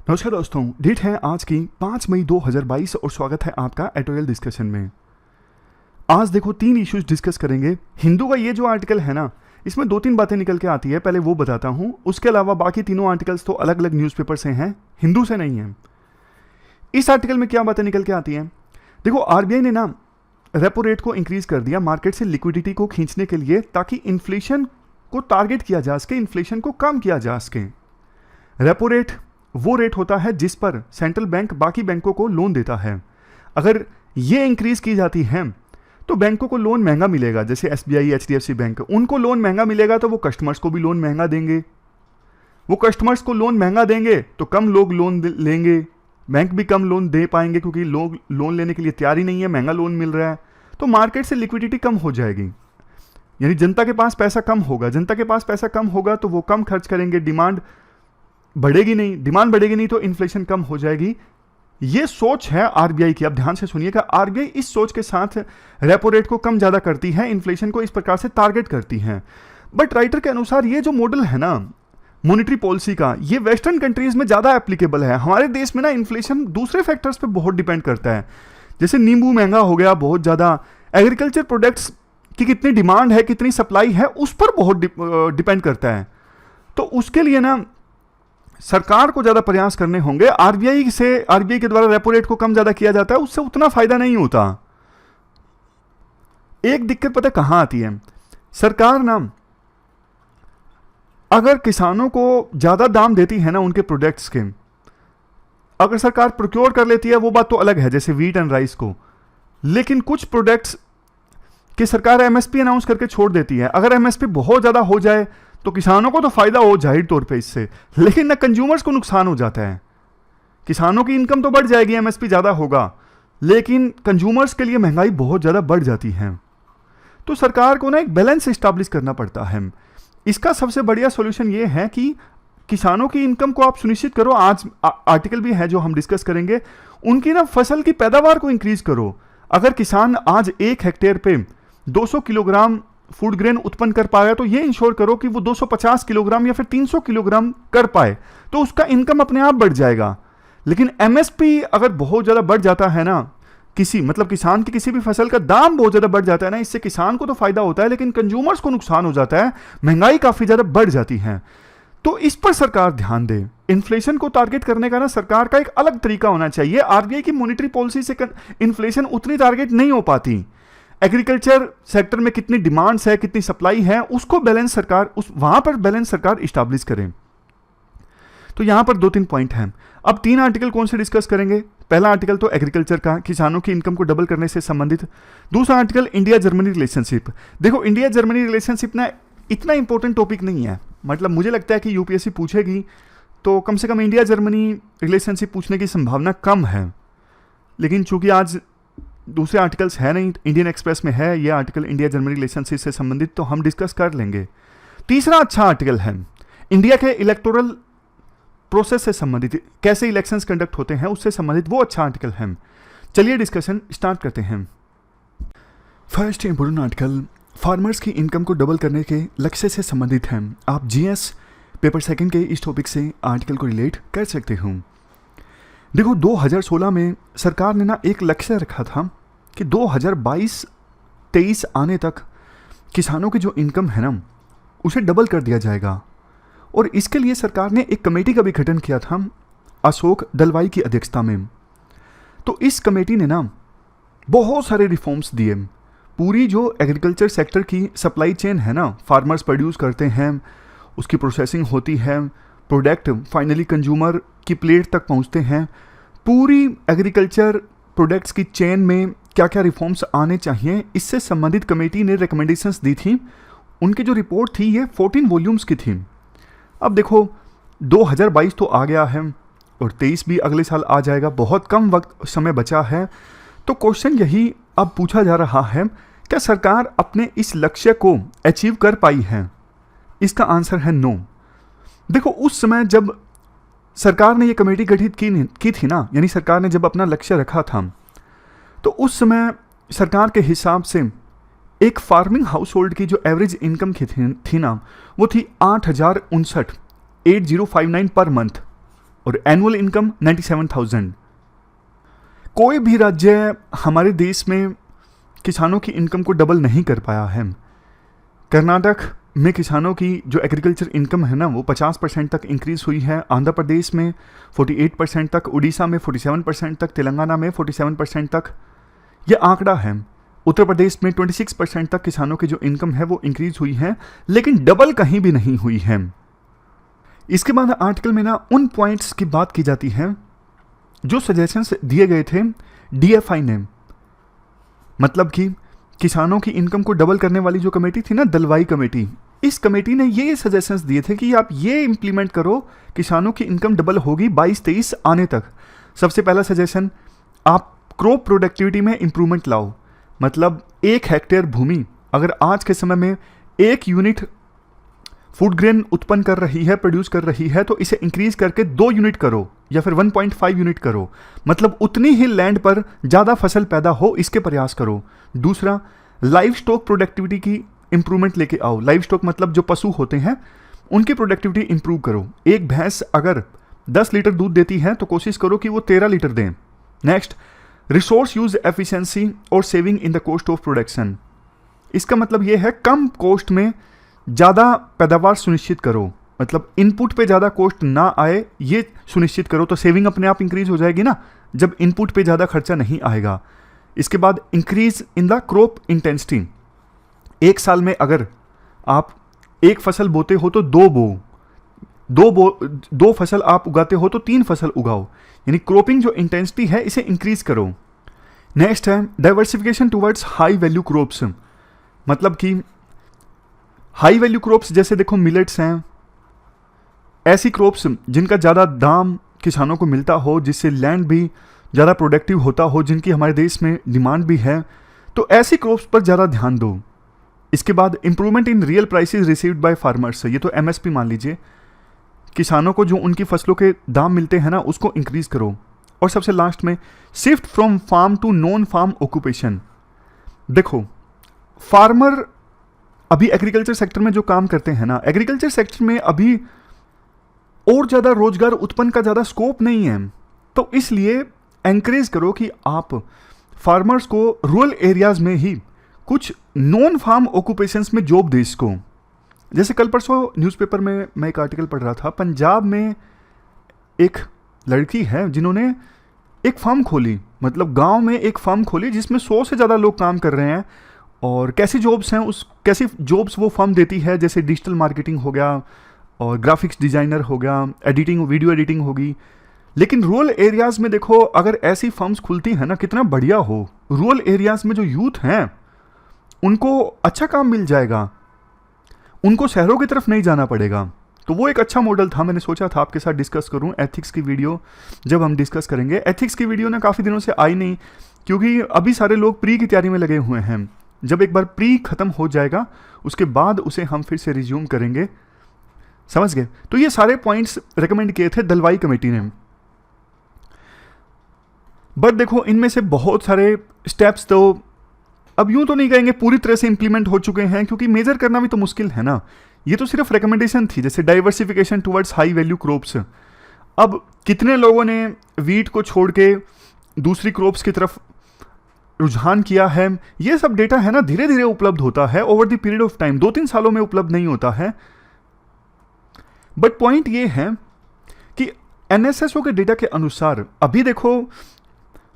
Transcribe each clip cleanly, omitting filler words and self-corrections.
नमस्कार दोस्तों, डेट है आज की 5 मई 2022 और स्वागत है आपका एडिटोरियल डिस्कशन में। आज देखो 3 इश्यूज डिस्कस करेंगे। हिंदू का ये जो आर्टिकल है ना, इसमें 2-3 बातें निकल के आती है, पहले वो बताता हूँ। उसके अलावा बाकी तीनों आर्टिकल्स तो अलग अलग न्यूज़पेपर से हैं, हिंदू से नहीं हैं। इस आर्टिकल में क्या बातें निकल के आती हैं? देखो, आरबीआई ने ना रेपो रेट को इंक्रीज कर दिया मार्केट से लिक्विडिटी को खींचने के लिए, ताकि इन्फ्लेशन को टारगेट किया जा सके, इन्फ्लेशन को कम किया जा सके। रेपो रेट वो रेट होता है जिस पर सेंट्रल बैंक बाकी बैंकों को लोन देता है। अगर ये इंक्रीज की जाती है तो बैंकों को लोन महंगा मिलेगा। जैसे एसबीआई, एचडीएफसी बैंक, उनको लोन महंगा मिलेगा तो वो कस्टमर्स को भी लोन महंगा देंगे। वो कस्टमर्स को लोन महंगा देंगे तो कम लोग लोन लेंगे, बैंक भी कम लोन दे पाएंगे क्योंकि लोग लोन लेने के लिए तैयार ही नहीं है, महंगा लोन मिल रहा है। तो मार्केट से लिक्विडिटी कम हो जाएगी, यानी जनता के पास पैसा कम होगा। जनता के पास पैसा कम होगा तो वो कम खर्च करेंगे, डिमांड बढ़ेगी नहीं, डिमांड बढ़ेगी नहीं तो इन्फ्लेशन कम हो जाएगी। ये सोच है आरबीआई की। अब ध्यान से सुनिएगा, आरबीआई इस सोच के साथ रेपो रेट को कम ज्यादा करती है, इन्फ्लेशन को इस प्रकार से टारगेट करती है। बट राइटर के अनुसार ये जो मॉडल है ना मॉनेटरी पॉलिसी का, ये वेस्टर्न कंट्रीज में ज्यादा एप्लीकेबल है। हमारे देश में ना इन्फ्लेशन दूसरे फैक्टर्स पे बहुत डिपेंड करता है। जैसे नींबू महंगा हो गया बहुत ज्यादा, एग्रीकल्चर प्रोडक्ट्स की कितनी डिमांड है, कितनी सप्लाई है, उस पर बहुत डिपेंड करता है। तो उसके लिए ना सरकार को ज्यादा प्रयास करने होंगे। आरबीआई के द्वारा रेपो रेट को कम ज्यादा किया जाता है, उससे उतना फायदा नहीं होता। एक दिक्कत पता कहां आती है? सरकार ना अगर किसानों को ज्यादा दाम देती है ना उनके प्रोडक्ट्स के, अगर सरकार प्रोक्योर कर लेती है वो बात तो अलग है, जैसे वीट एंड राइस को। लेकिन कुछ प्रोडक्ट्स की सरकार एमएसपी अनाउंस करके छोड़ देती है। अगर एमएसपी बहुत ज्यादा हो जाए तो किसानों को तो फायदा हो जाहिर तौर पे इससे, लेकिन ना कंज्यूमर्स को नुकसान हो जाता है। किसानों की इनकम तो बढ़ जाएगी, एमएसपी ज्यादा होगा, लेकिन कंज्यूमर्स के लिए महंगाई बहुत ज्यादा बढ़ जाती है। तो सरकार को ना एक बैलेंस स्टैब्लिश करना पड़ता है। इसका सबसे बढ़िया सॉल्यूशन ये है कि किसानों की इनकम को आप सुनिश्चित करो। आज आर्टिकल भी है जो हम डिस्कस करेंगे, उनकी ना फसल की पैदावार को इंक्रीज करो। अगर किसान आज 1 हेक्टेयर पे 200 किलोग्राम फूड ग्रेन उत्पन्न कर पाया तो ये इंश्योर करो कि वो 250 किलोग्राम या फिर 300 किलोग्राम कर पाए, तो उसका इनकम अपने आप बढ़ जाएगा। लेकिन एमएसपी अगर बहुत ज्यादा बढ़ जाता है ना, किसान की किसी भी फसल का दाम बहुत ज्यादा बढ़ जाता है ना, इससे किसान को तो फायदा होता है लेकिन कंज्यूमर्स को नुकसान हो जाता है, महंगाई काफी ज्यादा बढ़ जाती है। तो इस पर सरकार ध्यान दे। इन्फ्लेशन को टारगेट करने का ना सरकार का एक अलग तरीका होना चाहिए। आरबीआई की मॉनेटरी पॉलिसी से इन्फ्लेशन उतनी टारगेट नहीं हो पाती। एग्रीकल्चर सेक्टर में कितनी डिमांड्स है, कितनी सप्लाई है, उसको बैलेंस सरकार वहां पर बैलेंस सरकार स्टैब्लिश करे। तो यहां पर 2-3 पॉइंट हैं। अब 3 आर्टिकल कौन से डिस्कस करेंगे? पहला आर्टिकल तो एग्रीकल्चर का, किसानों की इनकम को डबल करने से संबंधित। दूसरा आर्टिकल इंडिया जर्मनी रिलेशनशिप। देखो, इंडिया जर्मनी रिलेशनशिप ना इतना इंपॉर्टेंट टॉपिक नहीं है, मतलब मुझे लगता है कि यूपीएससी पूछेगी तो कम से कम इंडिया जर्मनी रिलेशनशिप पूछने की संभावना कम है। लेकिन चूंकि आज दूसरे आर्टिकल्स है नहीं, इंडियन एक्सप्रेस में है ये आर्टिकल इंडिया जर्मनी रिलेशनशिप से संबंधित, तो हम डिस्कस कर लेंगे। तीसरा अच्छा आर्टिकल है इंडिया के इलेक्टोरल प्रोसेस से संबंधित, कैसे इलेक्शंस कंडक्ट होते हैं उससे संबंधित, वो अच्छा आर्टिकल है। चलिए डिस्कशन स्टार्ट करते हैं। फर्स्ट इंपोर्टेंट आर्टिकल फार्मर्स की इनकम को डबल करने के लक्ष्य से संबंधित है। आप जीएस पेपर 2 के इस टॉपिक से आर्टिकल को रिलेट कर सकते हो। देखो, 2016 में सरकार ने ना एक लक्ष्य रखा था कि 2022-23 आने तक किसानों की जो इनकम है ना उसे डबल कर दिया जाएगा। और इसके लिए सरकार ने एक कमेटी का भी गठन किया था अशोक दलवाई की अध्यक्षता में। तो इस कमेटी ने ना बहुत सारे रिफॉर्म्स दिए। पूरी जो एग्रीकल्चर सेक्टर की सप्लाई चेन है ना, फार्मर्स प्रोड्यूस करते हैं, उसकी प्रोसेसिंग होती है, प्रोडक्ट फाइनली कंज्यूमर की प्लेट तक पहुंचते हैं, पूरी एग्रीकल्चर प्रोडक्ट्स की चेन में क्या क्या रिफॉर्म्स आने चाहिए, इससे संबंधित कमेटी ने रिकमेंडेशंस दी थी। उनकी जो रिपोर्ट थी ये 14 वॉल्यूम्स की थी। अब देखो, 2022 तो आ गया है और 23 भी अगले साल आ जाएगा, बहुत कम वक्त समय बचा है। तो क्वेश्चन यही अब पूछा जा रहा है, क्या सरकार अपने इस लक्ष्य को अचीव कर पाई है? इसका आंसर है नो। देखो, उस समय जब सरकार ने ये कमेटी गठित की थी ना, यानी सरकार ने जब अपना लक्ष्य रखा था, तो उस समय सरकार के हिसाब से एक फार्मिंग हाउस होल्ड की जो एवरेज इनकम की थी ना, वो थी 8,059 8059 पर मंथ। और एनुअल इनकम 97,000। कोई भी राज्य हमारे देश में किसानों की इनकम को डबल नहीं कर पाया है। कर्नाटक में किसानों की जो एग्रीकल्चर इनकम है ना वो 50% तक इंक्रीज हुई है, आंध्र प्रदेश में 48% तक, उड़ीसा में 47% तक, तेलंगाना में 47% तक ये आंकड़ा है। उत्तर प्रदेश में 26% तक किसानों की जो इनकम है वो इंक्रीज हुई है, लेकिन डबल कहीं भी नहीं हुई है। इसके बाद आर्टिकल में ना उन पॉइंट्स की बात की जाती है जो सजेशंस दिए गए थे डीएफआई ने, मतलब कि किसानों की इनकम को डबल करने वाली जो कमेटी थी ना, दलवाई कमेटी, इस कमेटी ने ये सजेशंस दिए थे कि आप ये इंप्लीमेंट करो, किसानों की इनकम डबल होगी 22-23 आने तक। सबसे पहला सजेशन, आप क्रॉप प्रोडक्टिविटी में इंप्रूवमेंट लाओ। मतलब 1 हेक्टेयर भूमि अगर आज के समय में 1 यूनिट फूड ग्रेन उत्पन्न कर रही है, प्रोड्यूस कर रही है, तो इसे इंक्रीज करके 2 यूनिट करो या फिर 1.5 यूनिट करो। मतलब उतनी ही लैंड पर ज़्यादा फसल पैदा हो, इसके प्रयास करो। दूसरा, लाइव स्टॉक प्रोडक्टिविटी की इंप्रूवमेंट लेके आओ। लाइव स्टॉक मतलब जो पशु होते हैं उनकी प्रोडक्टिविटी इंप्रूव करो। एक भैंस अगर 10 लीटर दूध देती है तो कोशिश करो कि वो 13 लीटर दें। नेक्स्ट, रिसोर्स यूज एफिशिएंसी और saving in the cost of production. इसका मतलब ये है कम कॉस्ट में ज़्यादा पैदावार सुनिश्चित करो, मतलब इनपुट पे ज़्यादा कॉस्ट ना आए ये सुनिश्चित करो, तो सेविंग अपने आप इंक्रीज हो जाएगी ना जब इनपुट पे ज़्यादा खर्चा नहीं आएगा। इसके बाद increase in the crop intensity. एक साल में अगर आप एक फसल बोते हो तो दो फसल आप उगाते हो तो 3 फसल उगाओ, यानी क्रॉपिंग जो इंटेंसिटी है इसे इंक्रीज करो। नेक्स्ट है diversification towards high value crops. मतलब कि हाई वैल्यू क्रॉप्स जैसे देखो मिलेट्स हैं, ऐसी क्रॉप्स जिनका ज़्यादा दाम किसानों को मिलता हो, जिससे लैंड भी ज़्यादा प्रोडक्टिव होता हो, जिनकी हमारे देश में डिमांड भी है, तो ऐसी क्रॉप्स पर ज़्यादा ध्यान दो। इसके बाद improvement in real prices received by farmers, ये तो एमएसपी मान लीजिए, किसानों को जो उनकी फसलों के दाम मिलते हैं ना उसको इंक्रीज करो। और सबसे लास्ट में shift from farm to non farm occupation. देखो फार्मर अभी एग्रीकल्चर सेक्टर में जो काम करते हैं ना, एग्रीकल्चर सेक्टर में अभी और ज़्यादा रोजगार उत्पन्न का ज़्यादा स्कोप नहीं है, तो इसलिए एंकरेज करो कि आप फार्मर्स को रूरल एरियाज में ही कुछ नॉन फार्म ऑक्यूपेशंस में जॉब दे इसको। जैसे कल परसों न्यूज़पेपर में मैं एक आर्टिकल पढ़ रहा था, पंजाब में एक लड़की है जिन्होंने एक फार्म खोली, मतलब गांव में एक फार्म खोली जिसमें 100 से ज़्यादा लोग काम कर रहे हैं। और कैसी जॉब्स हैं, कैसी जॉब्स वो फर्म देती है, जैसे डिजिटल मार्केटिंग हो गया और ग्राफिक्स डिज़ाइनर हो गया, एडिटिंग, वीडियो एडिटिंग होगी। लेकिन रूरल एरियाज़ में देखो अगर ऐसी फर्म्स खुलती हैं ना, कितना बढ़िया हो। रूरल एरियाज़ में जो यूथ हैं उनको अच्छा काम मिल जाएगा, उनको शहरों की तरफ नहीं जाना पड़ेगा। तो वो एक अच्छा मॉडल था, मैंने सोचा था आपके साथ डिस्कस करूं। एथिक्स की वीडियो जब हम डिस्कस करेंगे, एथिक्स की वीडियो ना काफ़ी दिनों से आई नहीं, क्योंकि अभी सारे लोग प्री की तैयारी में लगे हुए हैं। जब एक बार प्री खत्म हो जाएगा उसके बाद उसे हम फिर से रिज्यूम करेंगे, समझ गए। तो ये सारे पॉइंट्स रेकमेंड किए थे दलवाई कमेटी ने। बट देखो इनमें से बहुत सारे स्टेप्स तो अब यूं तो नहीं कहेंगे पूरी तरह से इंप्लीमेंट हो चुके हैं, क्योंकि मेजर करना भी तो मुश्किल है ना। ये तो सिर्फ रिकमेंडेशन थी, जैसे diversification towards high value crops. अब कितने लोगों ने वीट को छोड़ के दूसरी क्रॉप्स की तरफ रुझान किया है, ये सब डेटा है ना धीरे धीरे उपलब्ध होता है over the period of time, 2-3 सालों में उपलब्ध नहीं होता है। बट पॉइंट ये है कि एनएसएसओ के डेटा के अनुसार अभी देखो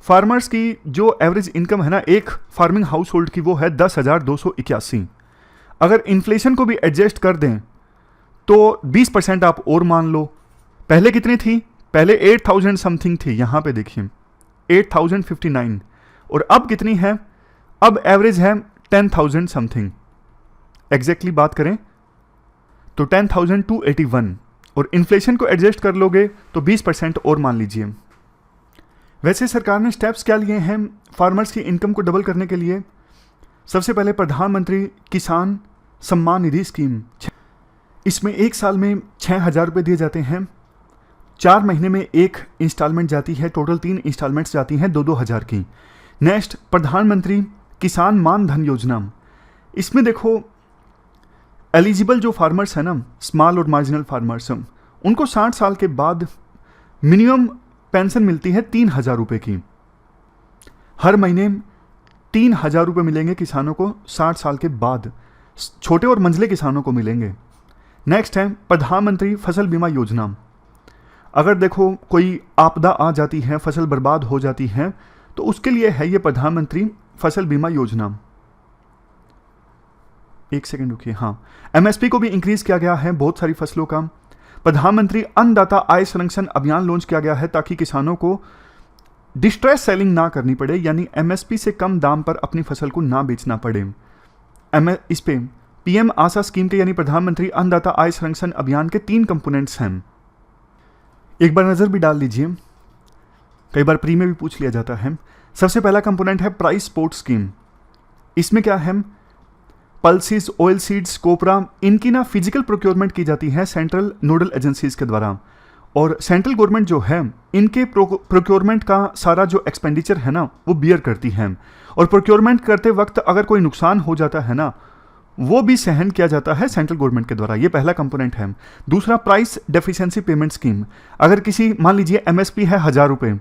फार्मर्स की जो एवरेज इनकम है ना एक फार्मिंग हाउस होल्ड की, वो है 10,281। अगर इन्फ्लेशन को भी एडजस्ट कर दें तो 20% आप और मान लो। पहले कितनी थी, पहले 8,000 समथिंग थी, यहाँ पे देखिए 8,059, और अब कितनी है, अब एवरेज है 10,000 समथिंग। एग्जैक्टली बात करें तो 10,281, और इन्फ्लेशन को एडजस्ट कर लोगे तो 20% और मान लीजिए। वैसे सरकार ने स्टेप्स क्या लिए हैं फार्मर्स की इनकम को डबल करने के लिए? सबसे पहले प्रधानमंत्री किसान सम्मान निधि स्कीम, इसमें एक साल में 6,000 रुपये दिए जाते हैं, 4 महीने में एक इंस्टॉलमेंट जाती है, टोटल 3 इंस्टॉलमेंट्स जाती हैं 2-2 हज़ार की। नेक्स्ट, प्रधानमंत्री किसान मान धन योजना, इसमें देखो एलिजिबल जो फार्मर्स हैं ना, स्मॉल और मार्जिनल फार्मर्स, उनको 60 साल के बाद मिनिमम पेंशन मिलती है 3,000 रुपये की। हर महीने 3,000 रुपये मिलेंगे किसानों को 60 साल के बाद, छोटे और मंझले किसानों को मिलेंगे। नेक्स्ट है प्रधानमंत्री फसल बीमा योजना। अगर देखो कोई आपदा आ जाती है, फसल बर्बाद हो जाती है, तो उसके लिए है ये प्रधानमंत्री फसल बीमा योजना। एक सेकंड रुकिए, हाँ, एमएसपी को भी इंक्रीज किया गया है बहुत सारी फसलों का। प्रधानमंत्री अन्नदाता आय संरक्षण अभियान लॉन्च किया गया है ताकि किसानों को डिस्ट्रेस सेलिंग ना करनी पड़े, यानी एमएसपी से कम दाम पर अपनी फसल को ना बेचना पड़े। इस पे पीएम आशा स्कीम के यानी प्रधानमंत्री अन्नदाता आय संरक्षण अभियान के 3 कंपोनेंट्स हैं। एक बार नजर भी डाल लीजिए, कई बार प्री में भी पूछ लिया जाता है। सबसे पहला कंपोनेंट है प्राइस सपोर्ट स्कीम। इसमें क्या है, पल्सिस, ऑयल सीड्स, कोपरा, इनकी ना फिजिकल प्रोक्योरमेंट की जाती है सेंट्रल नोडल एजेंसीज के द्वारा, और सेंट्रल गवर्नमेंट जो है इनके प्रोक्योरमेंट का सारा जो एक्सपेंडिचर है ना वो बियर करती है, और प्रोक्योरमेंट करते वक्त अगर कोई नुकसान हो जाता है ना वो भी सहन किया जाता है सेंट्रल गवर्नमेंट के द्वारा। ये पहला कंपोनेंट है। दूसरा प्राइस डेफिशिएंसी पेमेंट स्कीम। अगर किसी, मान लीजिए एमएसपी है 1,000 रुपये,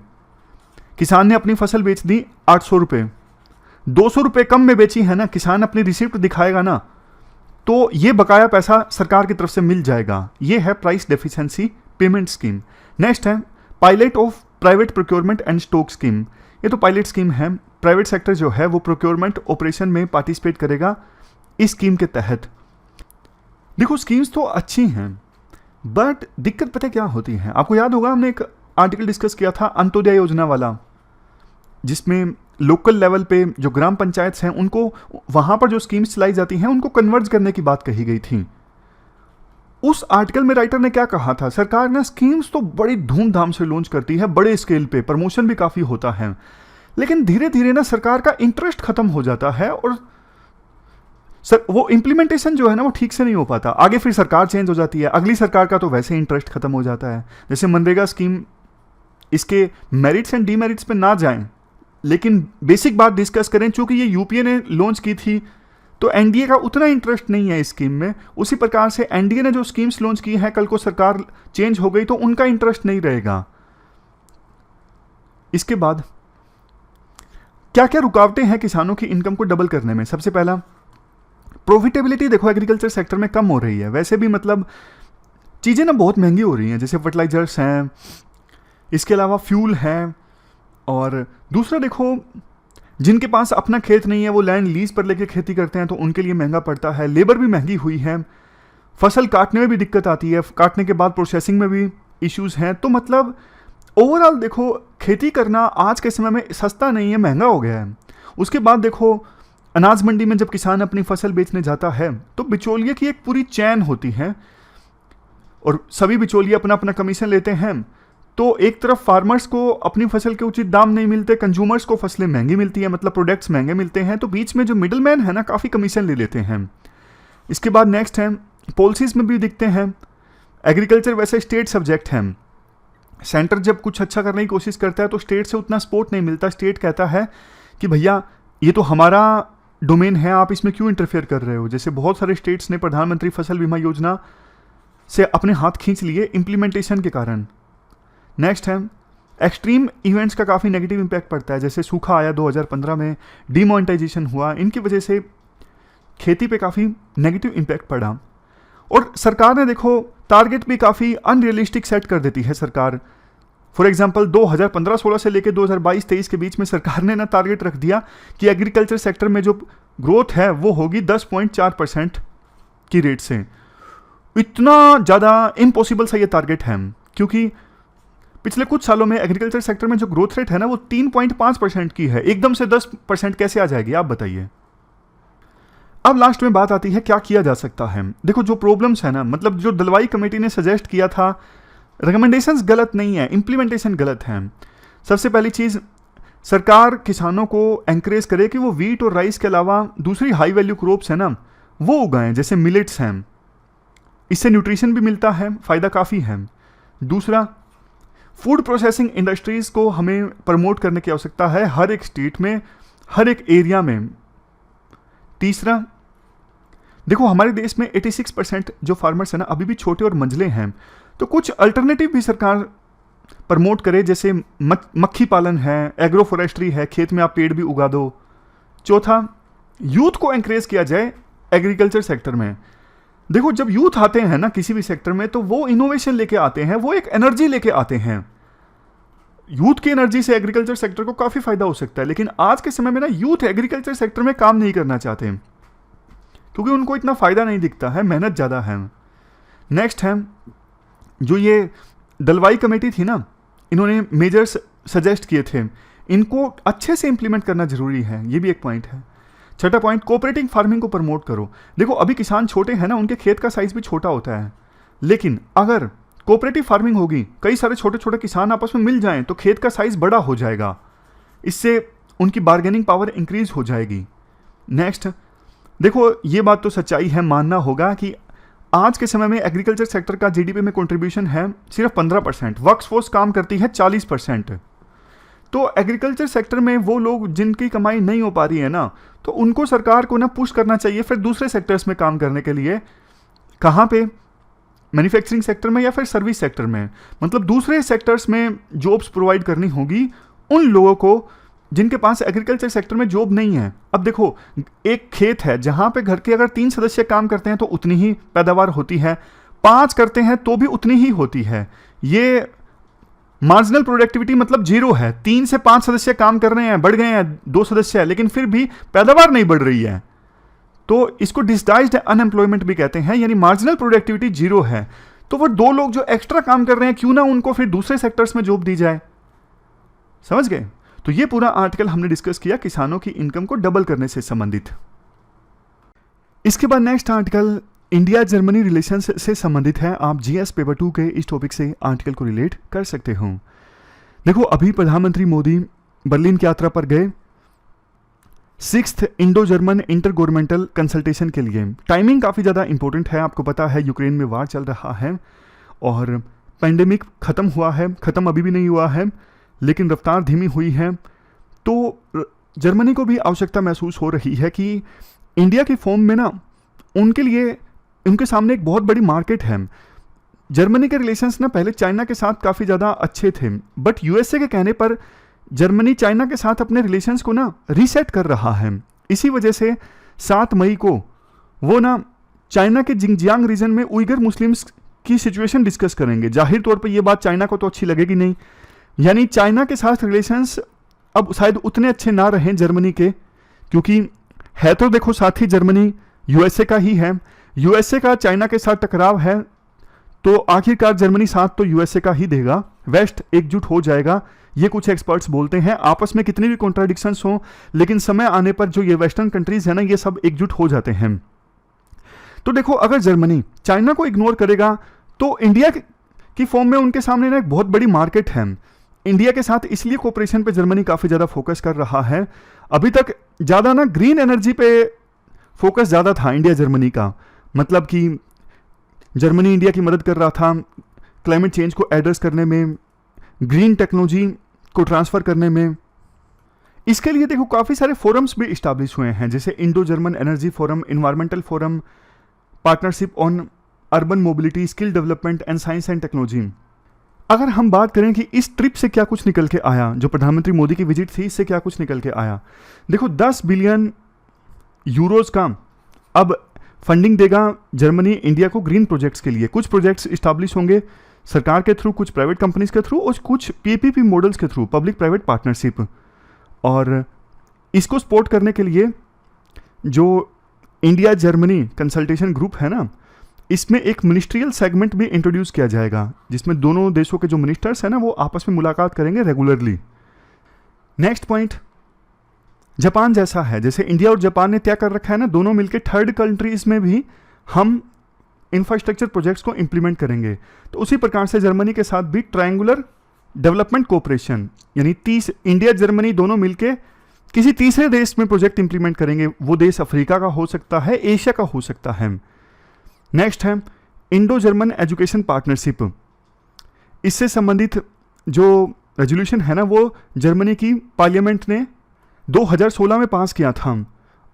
किसान ने अपनी फसल बेच दी 800 रुपये, 200 रुपये कम में बेची है ना, किसान अपनी रिसिप्ट दिखाएगा ना, तो ये बकाया पैसा सरकार की तरफ से मिल जाएगा। ये है price deficiency payment scheme. Next है pilot of private procurement and stock scheme. ये तो पायलट स्कीम है, प्राइवेट सेक्टर जो है वो प्रोक्योरमेंट ऑपरेशन में पार्टिसिपेट करेगा इस स्कीम के तहत। देखो स्कीम्स तो अच्छी हैं, बट दिक्कत पता क्या होती है, आपको याद होगा हमने एक आर्टिकल डिस्कस किया था अंत्योदय योजना वाला, जिसमें लोकल लेवल पे जो ग्राम पंचायत हैं उनको वहां पर जो स्कीम्स चलाई जाती हैं उनको कन्वर्ज करने की बात कही गई थी। उस आर्टिकल में राइटर ने क्या कहा था, सरकार ने स्कीम्स तो बड़ी धूमधाम से लॉन्च करती है, बड़े स्केल पे प्रमोशन भी काफी होता है, लेकिन धीरे धीरे ना सरकार का इंटरेस्ट खत्म हो जाता है और सर वो इंप्लीमेंटेशन जो है ना वो ठीक से नहीं हो पाता। आगे फिर सरकार चेंज हो जाती है, अगली सरकार का तो वैसे इंटरेस्ट खत्म हो जाता है। जैसे मनरेगा स्कीम, इसके मेरिट्स एंड डीमेरिट्स पे ना जाएं, लेकिन बेसिक बात डिस्कस करें, चूंकि ये यूपीए ने लॉन्च की थी तो एनडीए का उतना इंटरेस्ट नहीं है इस स्कीम में। उसी प्रकार से एनडीए ने जो स्कीम्स लॉन्च की है, कल को सरकार चेंज हो गई तो उनका इंटरेस्ट नहीं रहेगा। इसके बाद क्या क्या रुकावटें हैं किसानों की इनकम को डबल करने में। सबसे पहला प्रॉफिटेबिलिटी, देखो एग्रीकल्चर सेक्टर में कम हो रही है, वैसे भी मतलब चीज़ें ना बहुत महंगी हो रही हैं, जैसे फर्टिलाइजर्स हैं, इसके अलावा फ्यूल है, और दूसरा देखो जिनके पास अपना खेत नहीं है वो लैंड लीज पर लेके खेती करते हैं तो उनके लिए महंगा पड़ता है, लेबर भी महंगी हुई है, फसल काटने में भी दिक्कत आती है, काटने के बाद प्रोसेसिंग में भी इश्यूज हैं। तो मतलब ओवरऑल देखो खेती करना आज के समय में सस्ता नहीं है, महंगा हो गया है। उसके बाद देखो अनाज मंडी में जब किसान अपनी फसल बेचने जाता है तो बिचौलिए की एक पूरी चैन होती है और सभी बिचौलिए अपना अपना कमीशन लेते हैं। तो एक तरफ फार्मर्स को अपनी फसल के उचित दाम नहीं मिलते, कंज्यूमर्स को फसलें महंगी मिलती है, मतलब प्रोडक्ट्स महंगे मिलते हैं, तो बीच में जो मिडिल मैन है ना काफ़ी कमीशन ले लेते हैं। इसके बाद नेक्स्ट है पॉलिसीज में भी दिखते हैं, एग्रीकल्चर वैसे स्टेट सब्जेक्ट है, सेंटर जब कुछ अच्छा करने की कोशिश करता है तो स्टेट से उतना सपोर्ट नहीं मिलता। स्टेट कहता है कि भैया ये तो हमारा डोमेन है, आप इसमें क्यों इंटरफेयर कर रहे हो। जैसे बहुत सारे स्टेट्स ने प्रधानमंत्री फसल बीमा योजना से अपने हाथ खींच लिए इम्प्लीमेंटेशन के कारण। नेक्स्ट है एक्सट्रीम इवेंट्स का काफ़ी नेगेटिव इम्पैक्ट पड़ता है, जैसे सूखा आया 2015 में, डिमोनेटाइजेशन हुआ, इनकी वजह से खेती पे काफ़ी नेगेटिव इम्पैक्ट पड़ा। और सरकार ने देखो टारगेट भी काफ़ी अनरियलिस्टिक सेट कर देती है सरकार। फॉर एग्जांपल 2015-16 से लेकर 2022-23 के बीच में सरकार ने ना टारगेट रख दिया कि एग्रीकल्चर सेक्टर में जो ग्रोथ है वो होगी 10.4% की रेट से। इतना ज़्यादा इम्पॉसिबल सा ये टारगेट है, क्योंकि पिछले कुछ सालों में एग्रीकल्चर सेक्टर में जो ग्रोथ रेट है ना वो 3.5% की है, एकदम से 10% कैसे आ जाएगी आप बताइए। अब लास्ट में बात आती है क्या किया जा सकता है। देखो जो प्रॉब्लम्स है ना, मतलब जो दलवाई कमेटी ने सजेस्ट किया था, रिकमेंडेशंस गलत नहीं है, इंप्लीमेंटेशन गलत है। सबसे पहली चीज़, सरकार किसानों को एंकरेज करे कि वो वीट और राइस के अलावा दूसरी हाई वैल्यू क्रॉप्स है ना वो उगाएं, जैसे मिलेट्स हैं, इससे न्यूट्रिशन भी मिलता है, फ़ायदा काफ़ी है। दूसरा, फूड प्रोसेसिंग इंडस्ट्रीज़ को हमें प्रमोट करने की आवश्यकता है हर एक स्टेट में, हर एक एरिया में। तीसरा, देखो हमारे देश में 86% जो फार्मर्स हैं ना अभी भी छोटे और मंझले हैं, तो कुछ अल्टरनेटिव भी सरकार प्रमोट करे, जैसे मक्खी पालन है, एग्रो फॉरेस्ट्री है, खेत में आप पेड़ भी उगा दो। चौथा, यूथ को एंकरेज किया जाए एग्रीकल्चर सेक्टर में। देखो जब यूथ आते हैं ना किसी भी सेक्टर में, तो वो इनोवेशन लेके आते हैं, वो एक एनर्जी लेके आते हैं। यूथ की एनर्जी से एग्रीकल्चर सेक्टर को काफी फायदा हो सकता है, लेकिन आज के समय में ना यूथ एग्रीकल्चर सेक्टर में काम नहीं करना चाहते क्योंकि उनको इतना फायदा नहीं दिखता है, मेहनत ज्यादा है। नेक्स्ट है, जो ये दलवाई कमेटी थी ना, इन्होंने मेजर्स सजेस्ट किए थे, इनको अच्छे से इंप्लीमेंट करना जरूरी है, ये भी एक पॉइंट है। छठा पॉइंट, कोऑपरेटिव फार्मिंग को प्रमोट करो। देखो अभी किसान छोटे हैं ना, उनके खेत का साइज भी छोटा होता है, लेकिन अगर कोऑपरेटिव फार्मिंग होगी, कई सारे छोटे छोटे किसान आपस में मिल जाएं, तो खेत का साइज बड़ा हो जाएगा, इससे उनकी बार्गेनिंग पावर इंक्रीज हो जाएगी। नेक्स्ट, देखो ये बात तो सच्चाई है, मानना होगा कि आज के समय में एग्रीकल्चर सेक्टर का जीडीपी में कंट्रीब्यूशन है सिर्फ 15%, वर्कफोर्स काम करती है 40%। तो एग्रीकल्चर सेक्टर में वो लोग जिनकी कमाई नहीं हो पा रही है ना, तो उनको सरकार को ना पुश करना चाहिए फिर दूसरे सेक्टर्स में काम करने के लिए। कहाँ पे? मैन्युफैक्चरिंग सेक्टर में या फिर सर्विस सेक्टर में, मतलब दूसरे सेक्टर्स में जॉब्स प्रोवाइड करनी होगी उन लोगों को जिनके पास एग्रीकल्चर सेक्टर में जॉब नहीं है। अब देखो एक खेत है जहां पे घर के अगर 3 सदस्य काम करते हैं तो उतनी ही पैदावार होती है, 5 करते हैं तो भी उतनी ही होती है। ये मार्जिनल प्रोडक्टिविटी मतलब 0 है। 3 से 5 सदस्य काम कर रहे हैं, बढ़ गए हैं 2 सदस्य है, लेकिन फिर भी पैदावार नहीं बढ़ रही है, तो इसको डिस्गाइज्ड अनएम्प्लॉयमेंट भी कहते हैं, यानी मार्जिनल प्रोडक्टिविटी 0 है। तो वो 2 लोग जो एक्स्ट्रा काम कर रहे हैं, क्यों ना उनको फिर दूसरे सेक्टर्स में जॉब दी जाए। समझ गए? तो ये पूरा आर्टिकल हमने डिस्कस किया किसानों की इनकम को डबल करने से संबंधित। इसके बाद next article India Germany relations से संबंधित है। आप जीएस पेपर 2 के इस टॉपिक से आर्टिकल को रिलेट कर सकते हो। देखो अभी प्रधानमंत्री मोदी बर्लिन की यात्रा पर गए 6th Indo German inter governmental consultation के लिए। टाइमिंग काफ़ी ज़्यादा इंपॉर्टेंट है, आपको पता है यूक्रेन में वार चल रहा है और पेंडेमिक ख़त्म हुआ है, ख़त्म अभी भी नहीं हुआ है, लेकिन रफ्तार धीमी हुई है। तो जर्मनी को भी आवश्यकता महसूस हो रही है कि इंडिया की फॉर्म में ना उनके लिए उनके सामने एक बहुत बड़ी मार्केट है। जर्मनी के रिलेशंस ना पहले चाइना के साथ काफ़ी ज़्यादा अच्छे थे, बट यूएसए के कहने पर जर्मनी चाइना के साथ अपने रिलेशंस को ना रीसेट कर रहा है। इसी वजह से 7 मई को वो ना चाइना के जिंगजियांग रीजन में उइगर मुस्लिम्स की सिचुएशन डिस्कस करेंगे। जाहिर तौर पर यह बात चाइना को तो अच्छी लगेगी नहीं, यानी चाइना के साथ रिलेशंस अब शायद उतने अच्छे ना रहें जर्मनी के, क्योंकि है तो देखो साथ ही जर्मनी यूएसए का ही है, यूएसए का चाइना के साथ टकराव है, तो आखिरकार जर्मनी साथ तो यूएसए का ही देगा, वेस्ट एकजुट हो जाएगा, ये कुछ एक्सपर्ट्स बोलते हैं। आपस में कितनी भी कॉन्ट्राडिक्शंस हो, लेकिन समय आने पर जो ये वेस्टर्न कंट्रीज है ना, ये सब एकजुट हो जाते हैं। तो देखो अगर जर्मनी चाइना को इग्नोर करेगा तो इंडिया की फॉर्म में उनके सामने ना एक बहुत बड़ी मार्केट है। इंडिया के साथ इसलिए कोऑपरेशन पे जर्मनी काफ़ी ज़्यादा फोकस कर रहा है। अभी तक ज़्यादा ना ग्रीन एनर्जी पे फोकस ज़्यादा था इंडिया जर्मनी का, मतलब कि जर्मनी इंडिया की मदद कर रहा था क्लाइमेट चेंज को एड्रेस करने में, ग्रीन टेक्नोलॉजी को ट्रांसफ़र करने में। इसके लिए देखो काफ़ी सारे फोरम्स भी इस्टाब्लिश हुए हैं, जैसे Indo German energy forum, environmental forum, partnership on urban mobility, skill development and science and technology. अगर हम बात करें कि इस ट्रिप से क्या कुछ निकल के आया, जो प्रधानमंत्री मोदी की विजिट थी, इससे क्या कुछ निकल के आया, देखो 10 बिलियन यूरोज का अब फंडिंग देगा जर्मनी इंडिया को ग्रीन प्रोजेक्ट्स के लिए। कुछ प्रोजेक्ट्स इस्टाब्लिश होंगे सरकार के थ्रू, कुछ प्राइवेट कंपनीज के थ्रू और कुछ पीपीपी मॉडल्स के थ्रू, पब्लिक प्राइवेट पार्टनरशिप। और इसको सपोर्ट करने के लिए जो इंडिया जर्मनी कंसल्टेशन ग्रुप है ना, इसमें एक मिनिस्ट्रियल सेगमेंट भी इंट्रोड्यूस किया जाएगा, जिसमें दोनों देशों के जो मिनिस्टर्स हैं ना वो आपस में मुलाकात करेंगे रेगुलरली। नेक्स्ट पॉइंट जापान जैसा है, जैसे इंडिया और जापान ने तय कर रखा है ना, दोनों मिलकर थर्ड कंट्रीज में भी हम इंफ्रास्ट्रक्चर प्रोजेक्ट्स को इंप्लीमेंट करेंगे। तो उसी प्रकार से जर्मनी के साथ भी ट्रायंगुलर डेवलपमेंट कोऑपरेशन, यानी इंडिया जर्मनी दोनों मिलकर किसी तीसरे देश में प्रोजेक्ट इंप्लीमेंट करेंगे। वो देश अफ्रीका का हो सकता है, एशिया का हो सकता है। नेक्स्ट है इंडो जर्मन एजुकेशन पार्टनरशिप। इससे संबंधित जो रेजोल्यूशन है ना, वो जर्मनी की पार्लियामेंट ने 2016 में पास किया था।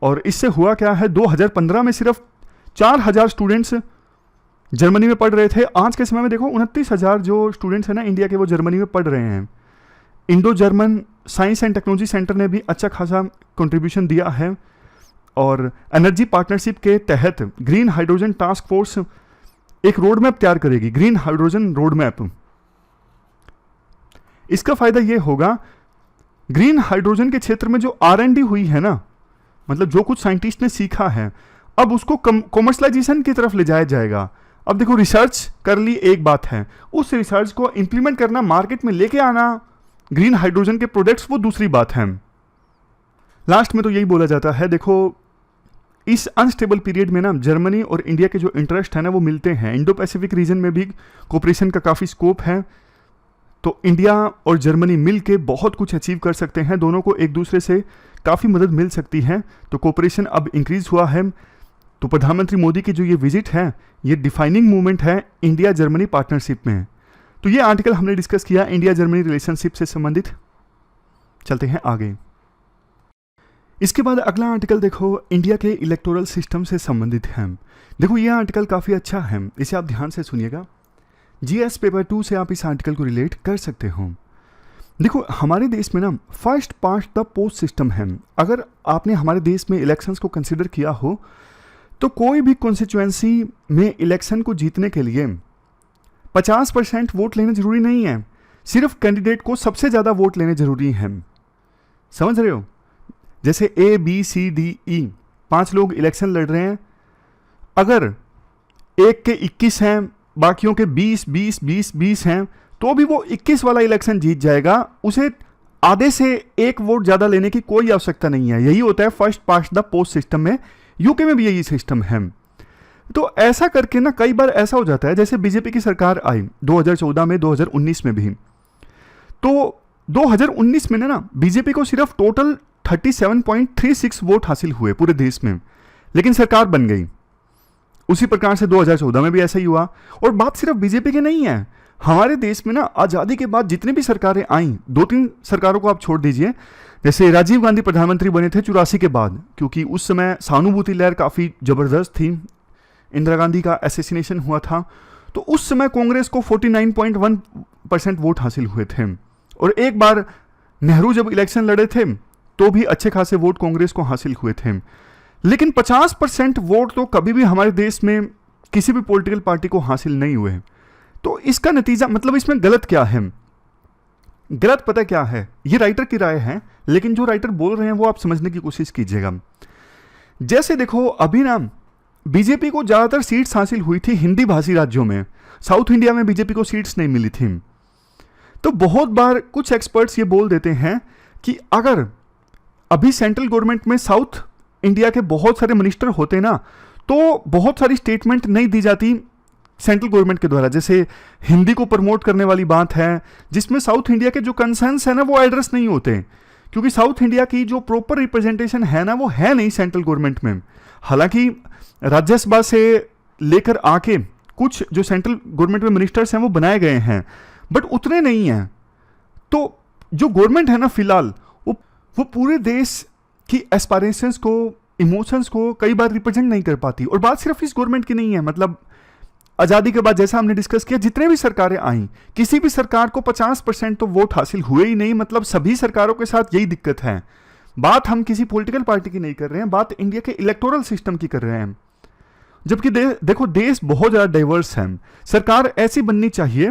और इससे हुआ क्या है, 2015 में सिर्फ 4000 स्टूडेंट्स जर्मनी में पढ़ रहे थे। आज के समय में देखो 29,000 जो स्टूडेंट्स हैं ना इंडिया के, वो जर्मनी में पढ़ रहे हैं। Indo German science and technology centre ने भी अच्छा खासा कंट्रीब्यूशन दिया है। और एनर्जी पार्टनरशिप के तहत ग्रीन हाइड्रोजन टास्क फोर्स एक रोड मैप तैयार करेगी, ग्रीन हाइड्रोजन रोड मैप। इसका फायदा यह होगा, ग्रीन हाइड्रोजन के क्षेत्र में जो R&D हुई है ना, मतलब जो कुछ साइंटिस्ट ने सीखा है, अब उसको कॉमर्शलाइजेशन की तरफ ले जाया जाएगा। अब देखो, रिसर्च कर ली एक बात है, उस रिसर्च को इंप्लीमेंट करना, मार्केट में लेके आना ग्रीन हाइड्रोजन के प्रोडक्ट्स, वो दूसरी बात है। लास्ट में तो यही बोला जाता है, देखो इस अनस्टेबल पीरियड में ना जर्मनी और इंडिया के जो इंटरेस्ट है ना वो मिलते हैं। इंडो पैसिफिक रीजन में भी कोऑपरेशन का काफ़ी स्कोप है, तो इंडिया और जर्मनी मिल के बहुत कुछ अचीव कर सकते हैं। दोनों को एक दूसरे से काफ़ी मदद मिल सकती है, तो कोऑपरेशन अब इंक्रीज हुआ है। तो प्रधानमंत्री मोदी की जो ये विजिट है, ये डिफाइनिंग मूवमेंट है इंडिया जर्मनी पार्टनरशिप में। तो ये आर्टिकल हमने डिस्कस किया इंडिया जर्मनी रिलेशनशिप से संबंधित। चलते हैं आगे। इसके बाद अगला आर्टिकल देखो, इंडिया के इलेक्टोरल सिस्टम से संबंधित है। देखो ये आर्टिकल काफ़ी अच्छा है, इसे आप ध्यान से सुनिएगा। GS पेपर 2 से आप इस आर्टिकल को रिलेट कर सकते हो। देखो हमारे देश में ना first past the post system है। अगर आपने हमारे देश में इलेक्शंस को कंसिडर किया हो, तो कोई भी कॉन्स्टिट्यूएंसी में इलेक्शन को जीतने के लिए 50% वोट लेने जरूरी नहीं है, सिर्फ कैंडिडेट को सबसे ज़्यादा वोट लेने जरूरी है। समझ रहे हो? जैसे ABCDE 5 लोग इलेक्शन लड़ रहे हैं, अगर एक के 21 हैं, बाकियों के 20 हैं, तो भी वो 21 वाला इलेक्शन जीत जाएगा। उसे आधे से एक वोट ज़्यादा लेने की कोई आवश्यकता नहीं है। यही होता है first past the post system में। यूके में भी यही सिस्टम है। तो ऐसा करके ना कई बार ऐसा हो जाता है, जैसे बीजेपी की सरकार आई 2014 में, 2019 में भी, तो 2019 में ना बीजेपी को सिर्फ टोटल 37.36 वोट हासिल हुए पूरे देश में, लेकिन सरकार बन गई। उसी प्रकार से 2014 में भी ऐसा ही हुआ। और बात सिर्फ बीजेपी की नहीं है, हमारे देश में ना आज़ादी के बाद जितनी भी सरकारें आईं, 2-3 सरकारों को आप छोड़ दीजिए, जैसे राजीव गांधी प्रधानमंत्री बने थे 84 के बाद, क्योंकि उस समय सहानुभूति लहर काफ़ी ज़बरदस्त थी, इंदिरा गांधी का असैसिनेशन हुआ था, तो उस समय कांग्रेस को 49.1% वोट हासिल हुए थे। और एक बार नेहरू जब इलेक्शन लड़े थे तो भी अच्छे खासे वोट कांग्रेस को हासिल हुए थे। लेकिन 50% वोट तो कभी भी हमारे देश में किसी भी पॉलिटिकल पार्टी को हासिल नहीं हुए। तो इसका नतीजा, मतलब इसमें गलत क्या है? गलत पता क्या है? ये राइटर की राय है, लेकिन जो राइटर बोल रहे हैं वो आप समझने की कोशिश कीजिएगा। जैसे देखो अभी ना बीजेपी को ज़्यादातर सीट्स हासिल हुई थी हिंदी भाषी राज्यों में, साउथ इंडिया में बीजेपी को सीट्स नहीं मिली थी। तो बहुत बार कुछ एक्सपर्ट्स ये बोल देते हैं कि अगर अभी सेंट्रल गवर्नमेंट में साउथ इंडिया के बहुत सारे मिनिस्टर होते ना, तो बहुत सारी स्टेटमेंट नहीं दी जाती सेंट्रल गवर्नमेंट के द्वारा। जैसे हिंदी को प्रमोट करने वाली बात है, जिसमें साउथ इंडिया के जो कंसर्न्स है ना वो एड्रेस नहीं होते, क्योंकि साउथ इंडिया की जो प्रॉपर रिप्रेजेंटेशन है ना वो है नहीं सेंट्रल गवर्नमेंट में। हालांकि राज्यसभा से लेकर आके कुछ जो सेंट्रल गवर्नमेंट में मिनिस्टर्स हैं वो बनाए गए हैं, बट उतने नहीं हैं। तो जो गवर्नमेंट है ना फिलहाल वो पूरे देश की एस्पायरेशंस को, इमोशंस को कई बार रिप्रेजेंट नहीं कर पाती। और बात सिर्फ इस गवर्नमेंट की नहीं है, मतलब आज़ादी के बाद जैसा हमने डिस्कस किया, जितने भी सरकारें आईं, किसी भी सरकार को 50% तो वोट हासिल हुए ही नहीं। मतलब सभी सरकारों के साथ यही दिक्कत है। बात हम किसी पॉलिटिकल पार्टी की नहीं कर रहे हैं, बात इंडिया के इलेक्टोरल सिस्टम की कर रहे हैं। जबकि देखो देश बहुत ज़्यादा डाइवर्स है। सरकार ऐसी बननी चाहिए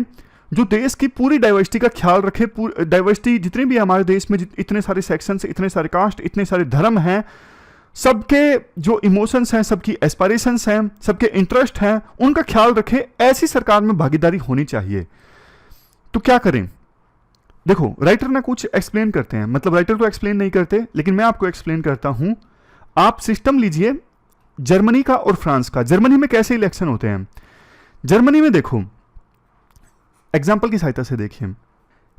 जो देश की पूरी डाइवर्सिटी का ख्याल रखे। डाइवर्सिटी जितनी भी है हमारे देश में, इतने सारे सेक्शंस, इतने सारे कास्ट, इतने सारे धर्म हैं, सबके जो इमोशंस हैं, सबकी एस्पायरेशंस हैं, सबके इंटरेस्ट हैं, उनका ख्याल रखे। ऐसी सरकार में भागीदारी होनी चाहिए। तो क्या करें? देखो राइटर ना कुछ एक्सप्लेन करते हैं, मतलब राइटर तो एक्सप्लेन नहीं करते, लेकिन मैं आपको एक्सप्लेन करता हूं। आप सिस्टम लीजिए जर्मनी का और फ्रांस का। जर्मनी में कैसे इलेक्शन होते हैं? जर्मनी में देखो, एग्जाम्पल की सहायता से देखिए।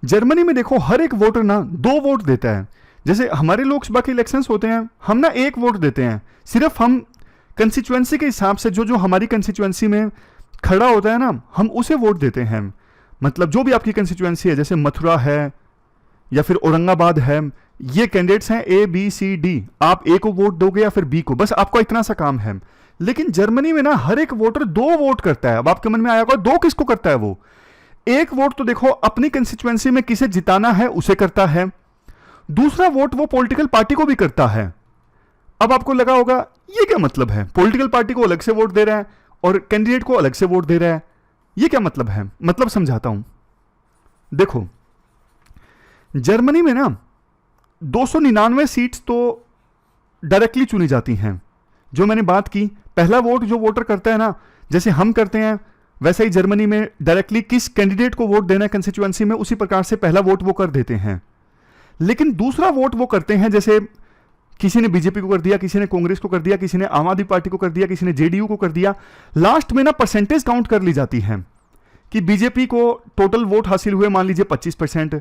जर्मनी में देखो हर एक वोटर ना 2 वोट देता है। जैसे हमारे लोकसभा के इलेक्शंस होते हैं, हम ना 1 वोट देते हैं। सिर्फ हम कंस्टिट्यूएंसी के हिसाब से जो हमारी कंस्टिट्यूएंसी में खड़ा होता है ना, हम उसे वोट देते हैं। मतलब जो भी आपकी कंस्टिट्यूएंसी है, जैसे मथुरा है या फिर औरंगाबाद है, ये कैंडिडेट्स हैं A B C D, आप A को वोट दोगे या फिर B को, बस आपका इतना सा काम है। लेकिन जर्मनी में ना हर एक वोटर 2 वोट करता है। अब आपके मन में आया होगा 2 किसको करता है वो? 1 वोट तो देखो अपनी कंस्टिट्यूएंसी में किसे जिताना है उसे करता है, दूसरा वोट वो पॉलिटिकल पार्टी को भी करता है। अब आपको लगा होगा ये क्या मतलब है, पॉलिटिकल पार्टी को अलग से वोट दे रहा है और कैंडिडेट को अलग से वोट दे रहा है, ये क्या मतलब है? मतलब समझाता हूं। देखो जर्मनी में ना 299 सीट्स तो डायरेक्टली चुनी जाती हैं। जो मैंने बात की, पहला वोट जो वोटर करता है ना, जैसे हम करते हैं वैसे ही जर्मनी में डायरेक्टली किस कैंडिडेट को वोट देना है कंस्टिट्यूएंसी में, उसी प्रकार से पहला वोट वो कर देते हैं। लेकिन दूसरा वोट वो करते हैं, जैसे किसी ने बीजेपी को कर दिया, किसी ने कांग्रेस को कर दिया, किसी ने आम आदमी पार्टी को कर दिया, किसी ने जेडीयू को कर दिया। लास्ट में ना परसेंटेज काउंट कर ली जाती है कि बीजेपी को टोटल वोट हासिल हुए मान लीजिए 25%,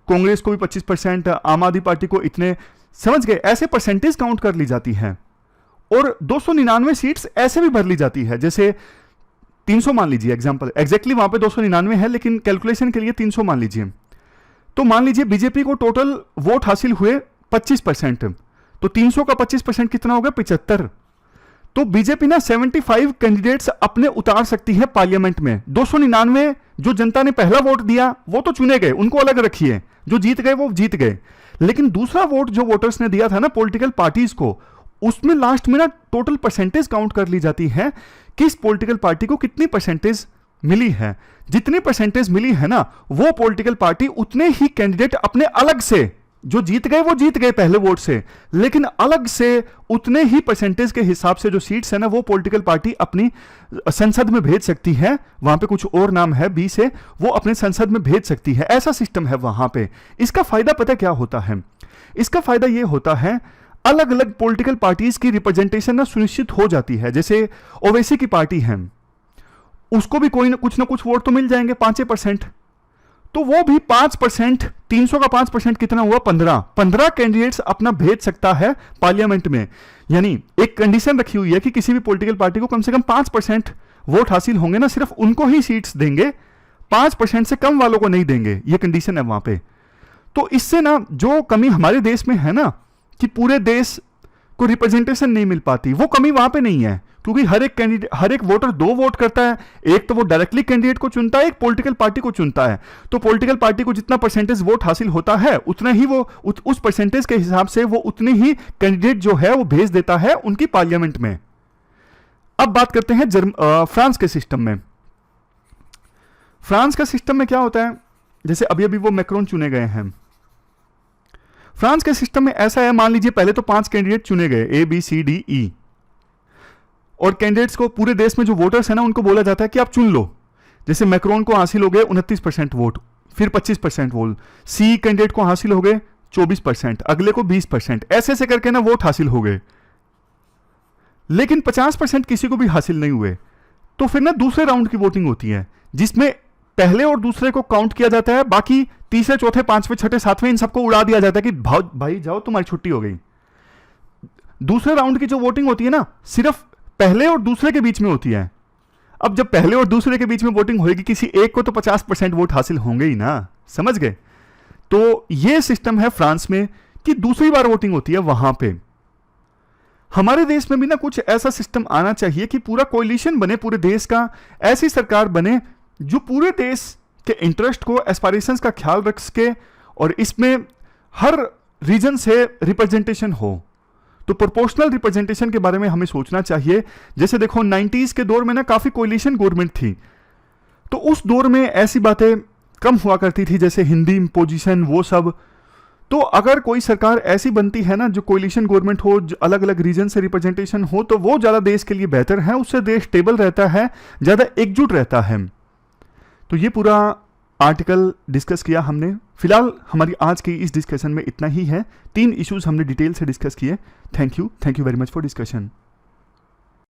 कांग्रेस को भी 25%, आम आदमी पार्टी को इतने, समझ गए? ऐसे परसेंटेज काउंट कर ली जाती है। और 299 सीट्स ऐसे भी भर ली जाती है, जैसे 300 मान लीजिए एग्जांपल, एग्जैक्टली वहां पे 299 है लेकिन कैलकुलेशन के लिए 300 मान लीजिए। तो मान लीजिए बीजेपी को टोटल वोट हासिल हुए 25%, तो 300 का 25% कितना होगा? 75। तो बीजेपी ना 75 कैंडिडेट्स अपने उतार सकती है पार्लियामेंट में। 299 जो जनता ने पहला वोट दिया वो तो चुने गए, उनको अलग रखिए, जो जीत गए वो जीत गए। लेकिन दूसरा वोट जो वोटर्स ने दिया था ना पॉलिटिकल पार्टीज को, उसमें लास्ट में ना टोटल परसेंटेज काउंट कर ली जाती है, किस पॉलिटिकल पार्टी को कितनी परसेंटेज मिली है। जितनी परसेंटेज मिली है ना, वो पॉलिटिकल पार्टी उतने ही कैंडिडेट अपने अलग से, जो जीत गए वो जीत गए पहले वोट से, लेकिन अलग से उतने ही परसेंटेज के हिसाब से जो सीट्स है ना, वो पॉलिटिकल पार्टी अपनी संसद में भेज सकती है। वहां पे कुछ और नाम है बी से, वो अपने संसद में भेज सकती है। ऐसा सिस्टम है वहां पे। इसका फायदा पता क्या होता है? इसका फायदा ये होता है अलग अलग पॉलिटिकल पार्टीज की रिप्रेजेंटेशन ना सुनिश्चित हो जाती है। जैसे ओवैसी की पार्टी है, उसको भी कोई ना कुछ वोट तो मिल जाएंगे, 5%, तो वो भी 5%, 300 का 5% कितना हुआ? 15 कैंडिडेट्स अपना भेज सकता है पार्लियामेंट में। यानी एक कंडीशन रखी हुई है कि किसी भी पॉलिटिकल पार्टी को कम से कम 5% वोट हासिल होंगे ना, सिर्फ उनको ही सीट्स देंगे, 5% से कम वालों को नहीं देंगे, ये कंडीशन है वहां पे। तो इससे ना जो कमी हमारे देश में है ना, कि पूरे देश को रिप्रेजेंटेशन नहीं मिल पाती, वो कमी वहां पे नहीं है, क्योंकि हर एक कैंडिडेट, हर एक वोटर 2 वोट करता है। एक तो वो डायरेक्टली कैंडिडेट को चुनता है, एक पॉलिटिकल पार्टी को चुनता है। तो पॉलिटिकल पार्टी को जितना परसेंटेज वोट हासिल होता है, उतना ही वो उस परसेंटेज के हिसाब से वो उतनी ही कैंडिडेट जो है वो भेज देता है उनकी पार्लियामेंट में। अब बात करते हैं फ्रांस के सिस्टम में। फ्रांस का सिस्टम में क्या होता है? जैसे अभी अभी वो मैक्रोन चुने गए हैं। फ्रांस के सिस्टम में ऐसा है, मान लीजिए पहले तो 5 कैंडिडेट चुने गए, ABCDE, और कैंडिडेट्स को, पूरे देश में जो वोटर्स है ना, उनको बोला जाता है कि आप चुन लो। जैसे मैक्रोन को हासिल हो गए 29% वोट, फिर 25% वोट, सी कैंडिडेट को हासिल हो गए 24%, अगले को 20%, ऐसे ऐसे करके ना वोट हासिल हो गए। लेकिन 50% किसी को भी हासिल नहीं हुए। तो फिर ना दूसरे राउंड की वोटिंग होती है, जिसमें पहले और दूसरे को काउंट किया जाता है, बाकी तीसरे, चौथे, पांचवें, छठे, सातवें इन सबको उड़ा दिया जाता है कि भाई जाओ तुम्हारी छुट्टी हो गई। दूसरे राउंड की जो वोटिंग होती है ना, सिर्फ पहले और दूसरे के बीच में होती है। अब जब पहले और दूसरे के बीच में वोटिंग होगी, किसी एक को तो 50% वोट हासिल होंगे ही ना, समझ गए? तो यह सिस्टम है फ्रांस में कि दूसरी बार वोटिंग होती है वहां पे। हमारे देश में भी ना कुछ ऐसा सिस्टम आना चाहिए कि पूरा कोalition बने पूरे देश का, ऐसी सरकार बने जो पूरे देश के इंटरेस्ट को, एस्पायरेशंस का ख्याल रख सके, और इसमें हर रीजन से रिप्रेजेंटेशन हो। तो प्रोपोर्शनल रिप्रेजेंटेशन के बारे में हमें सोचना चाहिए। जैसे देखो 90s के दौर में ना काफी कोलिशन गवर्नमेंट थी, तो उस दौर में ऐसी बातें कम हुआ करती थी, जैसे हिंदी इम्पोजिशन, वो सब। तो अगर कोई सरकार ऐसी बनती है ना जो कोलिशन गवर्नमेंट हो, अलग अलग रीजन से रिप्रेजेंटेशन हो, तो वो ज्यादा देश के लिए बेहतर है, उससे देश स्टेबल रहता है, ज्यादा एकजुट रहता है। तो ये पूरा आर्टिकल डिस्कस किया हमने। फिलहाल हमारी आज की इस डिस्कशन में इतना ही है। 3 इश्यूज हमने डिटेल से डिस्कस किए। Thank you very much for discussion.